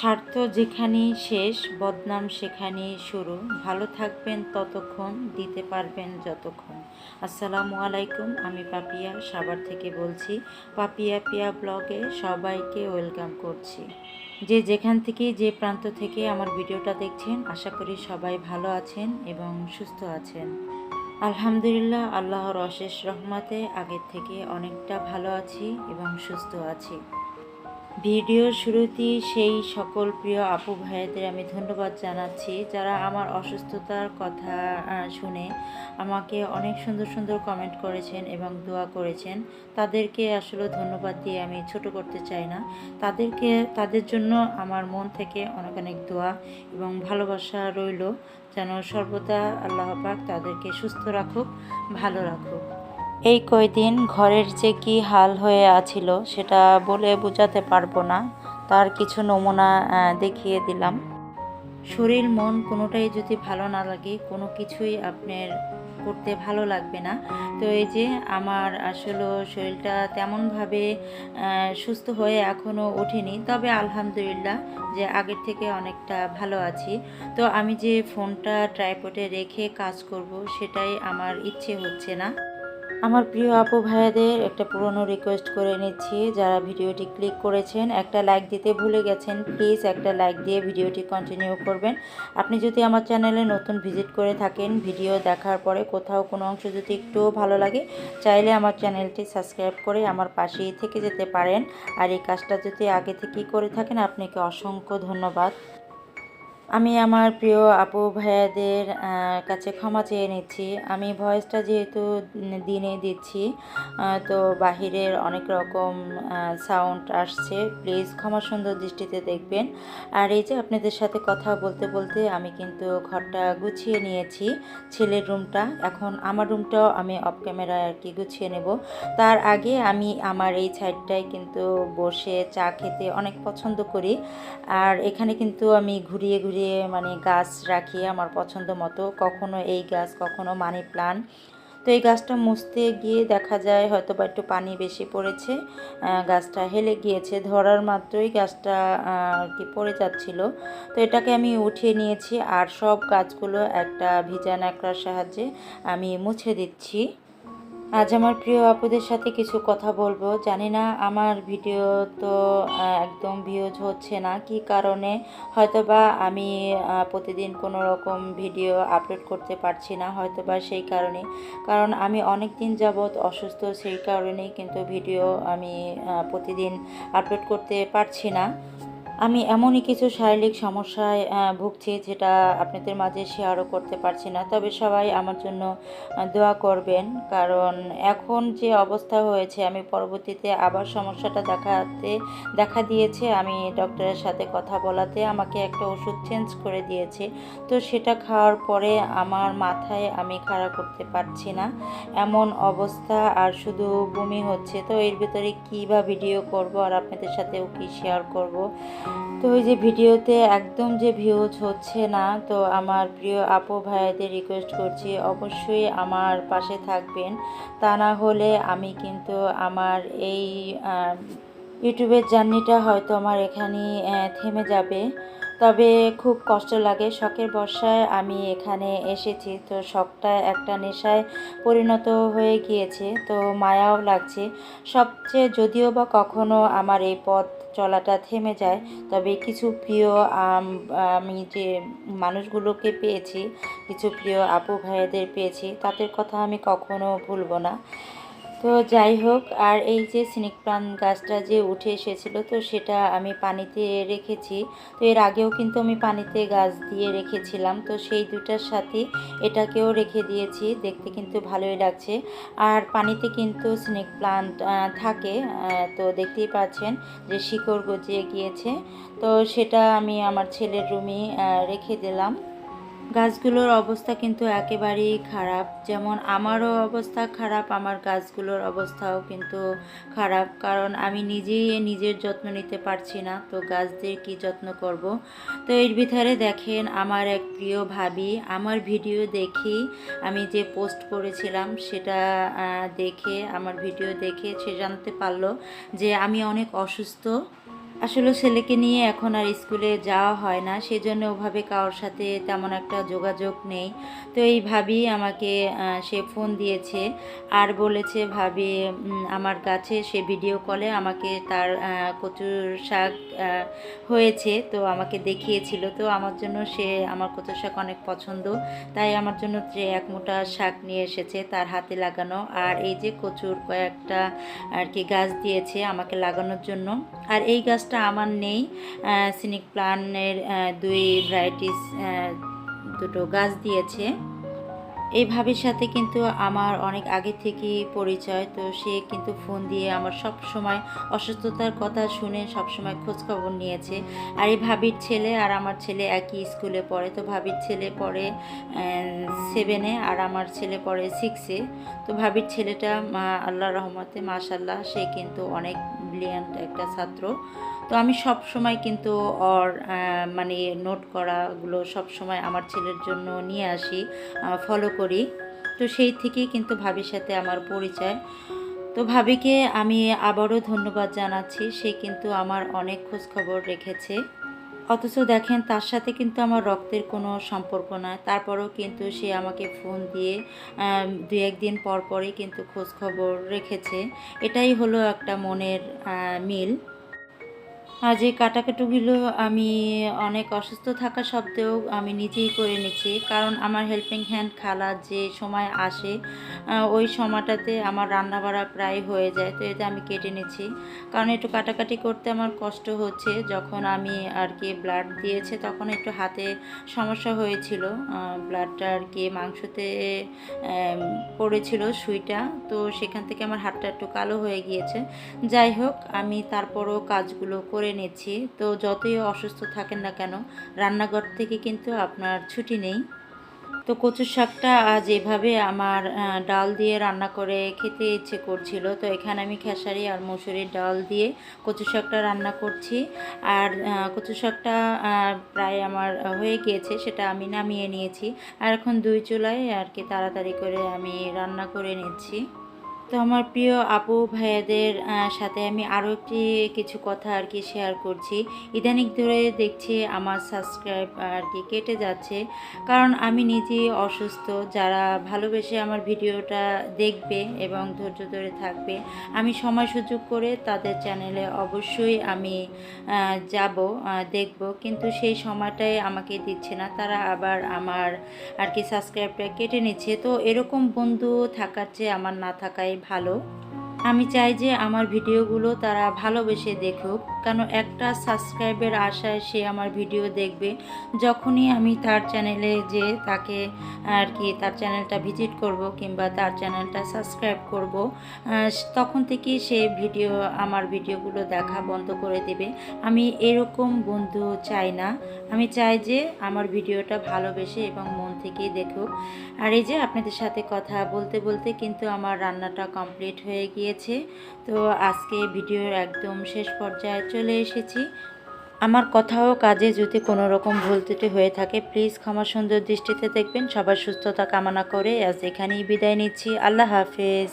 স্বার্থ যেখানেই শেষ, বদনাম সেখানেই শুরু। ভালো থাকবেন ততক্ষণ, দিতে পারবেন যতক্ষণ। আসসালামু আলাইকুম, আমি পাপিয়া সাভার থেকে বলছি। পাপিয়া পিয়া ব্লগে সবাইকে ওয়েলকাম করছি। যে যেখান থেকে, যে প্রান্ত থেকে আমার ভিডিওটা দেখছেন, আশা করি সবাই ভালো আছেন এবং সুস্থ আছেন। আলহামদুলিল্লাহ, আল্লাহর অশেষ রহমতে আগের থেকে অনেকটা ভালো আছি এবং সুস্থ আছি। ভিডিওর শুরুতেই সেই সকল প্রিয় আপু ভাইয়াদের আমি ধন্যবাদ জানাচ্ছি, যারা আমার অসুস্থতার কথা শুনে আমাকে অনেক সুন্দর সুন্দর কমেন্ট করেছেন এবং দোয়া করেছেন। তাদেরকে আসলে ধন্যবাদ দিয়ে আমি ছোট করতে চাই না। তাদের জন্য আমার মন থেকে অনেক অনেক দোয়া এবং ভালোবাসা রইল, যেন সর্বদা আল্লাহ পাক তাদেরকে সুস্থ রাখুক, ভালো রাখুক। এই কয়দিন ঘরের যে কি হাল হয়ে আছিল সেটা বলে বোঝাতে পারবো না, তার কিছু নমুনা দেখিয়ে দিলাম। শরীর মন কোনোটাই যদি ভালো না লাগে, কোনো কিছুই আপনার করতে ভালো লাগবে না। তো এই যে আমার আসলে শরীরটা তেমনভাবে সুস্থ হয়ে এখনও ওঠেনি, তবে আলহামদুলিল্লাহ যে আগের থেকে অনেকটা ভালো আছি। তো আমি যে ফোনটা ট্রাইপডে রেখে কাজ করব, সেটাই আমার ইচ্ছে হচ্ছে না। আমার প্রিয় আপু ভাইয়াদের একটা পুরনো রিকোয়েস্ট করে নিচ্ছি, যারা ভিডিওটি ক্লিক করেছেন একটা লাইক দিতে ভুলে গেছেন, প্লিজ একটা লাইক দিয়ে ভিডিওটি কন্টিনিউ করবেন। আপনি যদি আমার চ্যানেলে নতুন ভিজিট করে থাকেন, ভিডিও দেখার পরে কোথাও কোনো অংশ যদি একটুও ভালো লাগে, চাইলে আমার চ্যানেলটি সাবস্ক্রাইব করে আমার পাশেই থেকে যেতে পারেন। আর এই কাজটা যদি আগে থেকেই করে থাকেন, আপনাকে অসংখ্য ধন্যবাদ। আমি আমার প্রিয় আপু ভাইয়াদের কাছে ক্ষমা চেয়ে নিচ্ছি। আমি ভয়েসটা যেহেতু দিনে দিচ্ছি, তো বাহিরের অনেক রকম সাউন্ড আসছে, প্লিজ ক্ষমা সুন্দর দৃষ্টিতে দেখবেন। আর এই যে আপনাদের সাথে কথা বলতে বলতে আমি কিন্তু ঘরটা গুছিয়ে নিয়েছি, ছেলের রুমটা। এখন আমার রুমটাও আমি অফ ক্যামেরায় আর কি গুছিয়ে নেব। তার আগে আমি আমার এই সাইডটায় কিন্তু বসে চা খেতে অনেক পছন্দ করি। আর এখানে কিন্তু আমি ঘুরিয়ে ঘুরিয়ে মানে গাছ রাখি আমার পছন্দ মতো, কখনো এই গাছ, কখনো মানি প্লান্ট। তো এই গাছটা মুছতে গিয়ে দেখা যায় হয়তো বা একটু পানি বেশি পড়েছে, গাছটা হেলে গিয়েছে, ধরার মাত্রই গাছটা আর কি পড়ে যাচ্ছিল। তো এটাকে আমি উঠিয়ে নিয়েছি আর সব গাছগুলো একটা ভিজা ন্যাকড়ার সাহায্যে আমি মুছে দিচ্ছি। আজ আমার প্রিয় আপুদের সাথে কিছু কথা বলবো। জানি না আমার ভিডিও তো একদম ভিউজ হচ্ছে না, কি কারণে, হয়তোবা আমি প্রতিদিন কোনো রকম ভিডিও আপলোড করতে পারছি না, হয়তোবা সেই কারণে। কারণ আমি অনেক দিন যাবৎ অসুস্থ, সেই কারণেই কিন্তু ভিডিও আমি প্রতিদিন আপলোড করতে পারছি না। আমি এমনই কিছু শারীরিক সমস্যায় ভুগছি, যেটা আপনাদের মাঝে শেয়ারও করতে পারছি না। তবে সবাই আমার জন্য দোয়া করবেন, কারণ এখন যে অবস্থা হয়েছে, আমি পরবর্তীতে আবার সমস্যাটা দেখা দিয়েছে। আমি ডক্টরের সাথে কথা বলাতে আমাকে একটা ওষুধ চেঞ্জ করে দিয়েছে। তো সেটা খাওয়ার পরে আমার মাথায় আমি খাড়া করতে পারছি না, এমন অবস্থা, আর শুধু বমি হচ্ছে। তো এর ভিতরে কী বা ভিডিও করব আর আপনাদের সাথেও কি শেয়ার করব। তো ওই যে ভিডিওতে একদম যে ভিউজ হচ্ছে না, তো আমার প্রিয় আপু ভাইয়াদের রিকোয়েস্ট করছি অবশ্যই আমার পাশে থাকবেন। তা না হলে আমি কিন্তু আমার এই ইউটিউবের জার্নিটা হয়তো আমার এখানেই থেমে যাবে। তবে খুব কষ্ট লাগে, শখের বর্ষায় আমি এখানে এসেছি, তো শখটা একটা নেশায় পরিণত হয়ে গিয়েছে, তো মায়াও লাগছে। সবচেয়ে যদিও বা কখনো আমার এই পথ চলাটা থেমে যায়, তবে কিছু প্রিয় আমি যে মানুষগুলোকে পেয়েছি, কিছু প্রিয় আপু ভাইয়াদের পেয়েছি, তাদের কথা আমি কখনো ভুলবো না। তো যাই হোক, আর এই যে স্নেক প্লান্ট গাছটা যে উঠে এসেছিলো, তো সেটা আমি পানিতে রেখেছি। তো এর আগেও কিন্তু আমি পানিতে গাছ দিয়ে রেখেছিলাম, তো সেই দুটার সাথে এটাকেও রেখে দিয়েছি। দেখতে কিন্তু ভালোই লাগছে। আর পানিতে কিন্তু স্নেক প্লান্ট থাকে, তো দেখতেই পাচ্ছেন যে শিকড় গজিয়ে গিয়েছে। তো সেটা আমি আমার ছেলের রুমে রেখে দিলাম। গাছগুলোর অবস্থা কিন্তু একেবারেই খারাপ, যেমন আমারও অবস্থা খারাপ, আমার গাছগুলোর অবস্থাও কিন্তু খারাপ, কারণ আমি নিজেই নিজের যত্ন নিতে পারছি না, তো গাছদের কি যত্ন করব। তো এর ভিতরে দেখেন আমার এক প্রিয় ভাবি আমার ভিডিও দেখেই, আমি যে পোস্ট করেছিলাম সেটা দেখে, আমার ভিডিও দেখে সে জানতে পারলো যে আমি অনেক অসুস্থ। আসলে ছেলেকে নিয়ে এখন আর স্কুলে যাওয়া হয় না, সেজন্য ওভাবে কারোর সাথে তেমন একটা যোগাযোগ নেই। তো এই ভাবি আমাকে সে ফোন দিয়েছে আর বলেছে ভাবি আমার কাছে সে ভিডিও কলে আমাকে তার কচুর শাক হয়েছে, তো আমাকে দেখিয়েছিল। তো আমার জন্য সে আমার কচুর শাক অনেক পছন্দ, তাই আমার জন্য যে এক মুঠা শাক নিয়ে এসেছে তার হাতে লাগানো। আর এই যে কচুর কয়েকটা আর কি গাছ দিয়েছে আমাকে লাগানোর জন্য। আর এই গাছটা আমার নেই, সিনিক প্লান্টের দুই ভ্যারাইটিস দুটো গাছ দিয়েছে। এই ভাবির সাথে কিন্তু আমার অনেক আগে থেকেই পরিচয়। তো সে কিন্তু ফোন দিয়ে আমার সব সময় অসুস্থতার কথা শুনে সব সময় খোঁজ খবর নিয়েছে। আর এই ভাবির ছেলে আর আমার ছেলে একই স্কুলে পড়ে। তো ভাবির ছেলে পড়ে 7-এ আর আমার ছেলে পড়ে 6-এ। তো ভাবির ছেলেটা আল্লাহর রহমতে মাশাল্লাহ সে কিন্তু অনেক ব্রিলিয়ান্ট একটা ছাত্র। তো আমি সব সময় কিন্তু ওর মানে নোট করাগুলো সব সময় আমার ছেলের জন্য নিয়ে আসি, ফলো করি। তো সেই থেকেই কিন্তু ভাবির সাথে আমার পরিচয়। তো ভাবিকে আমি আবারও ধন্যবাদ জানাচ্ছি, সে কিন্তু আমার অনেক খোঁজ খবর রেখেছে। অথচ দেখেন তার সাথে কিন্তু আমার রক্তের কোনো সম্পর্ক নয়, তারপরেও কিন্তু সে আমাকে ফোন দিয়ে 2-1 দিন পর পরই কিন্তু খোঁজ খবর রেখেছে। এটাই হলো একটা মনের মিল। আর যে কাটাকুটিগুলো আমি অনেক অসুস্থ থাকা সত্ত্বেও আমি নিজেই করে নিচ্ছি, কারণ আমার হেল্পিং হ্যান্ড খালা যে সময় আসে ওই সময়টাতে আমার রান্না বাড়া প্রায় হয়ে যায়। তো এতে আমি কেটে নিচ্ছি, কারণ একটু কাটাকাটি করতে আমার কষ্ট হচ্ছে। যখন আমি আর কি ব্লাড দিয়েছে তখন একটু হাতে সমস্যা হয়েছিল, ব্লাডটা আর কি মাংসতে পড়েছিল সুইটা, তো সেখান থেকে আমার হাতটা একটু কালো হয়ে গিয়েছে। যাই হোক, আমি তারপরও কাজগুলো করে নিচ্ছি। তো যতই অসুস্থ থাকেন না কেন রান্নাঘর থেকে কিন্তু আপনার ছুটি নেই। তো কচুর শাকটা আজ এভাবে আমার ডাল দিয়ে রান্না করে খেতে ইচ্ছে করছিল। তো এখানে আমি খেসারি আর মসুরির ডাল দিয়ে কচু শাকটা রান্না করছি। আর কচু শাকটা প্রায় আমার হয়ে গিয়েছে, সেটা আমি নামিয়ে নিয়েছি। আর এখন 2 চুলায় আর কি তাড়াতাড়ি করে আমি রান্না করে নিচ্ছি। তো আমার প্রিয় আপু ভাইয়াদের সাথে আমি আরও কিছু কথা আর কি শেয়ার করছি। ইদানিং ধরে দেখছি আমার সাবস্ক্রাইব আর কি কেটে যাচ্ছে, কারণ আমি নিজেই অসুস্থ। যারা ভালোবেসে আমার ভিডিওটা দেখবে এবং ধৈর্য ধরে থাকবে, আমি সময় সুযোগ করে তাদের চ্যানেলে অবশ্যই আমি যাব, দেখব, কিন্তু সেই সময়টাই আমাকে দিচ্ছে না। তারা আবার আমার আর কি সাবস্ক্রাইবটা কেটে নিচ্ছে। তো এরকম বন্ধু থাকার চেয়ে আমার না থাকাই ভালো। আমি চাই যে আমার ভিডিওগুলো তারা ভালোবেসে দেখুক, কারণ একটা সাবস্ক্রাইবের আশায় সে আমার ভিডিও দেখবে। যখনই আমি তার চ্যানেলে যে তাকে আর কি তার চ্যানেলটা ভিজিট করব কিংবা তার চ্যানেলটা সাবস্ক্রাইব করব, তখন থেকেই সে আমার ভিডিওগুলো দেখা বন্ধ করে দেবে। আমি এরকম বন্ধু চাই না। আমি চাই যে আমার ভিডিওটা ভালোবেসে এবং মন থেকেই দেখুক। আর এই যে আপনাদের সাথে কথা বলতে বলতে কিন্তু আমার রান্নাটা কমপ্লিট হয়ে গিয়েছে। তো আজকে ভিডিওর একদম শেষ পর্যায়ে চলে এসেছি। আমার কথা ও কাজে যদি কোনো রকম ভুল ত্রুটি হয়ে থাকে প্লিজ ক্ষমা সুন্দর দৃষ্টিতে দেখবেন। সবার সুস্থতা কামনা করে আজ এখানেই বিদায় নিচ্ছি। আল্লাহ হাফেজ।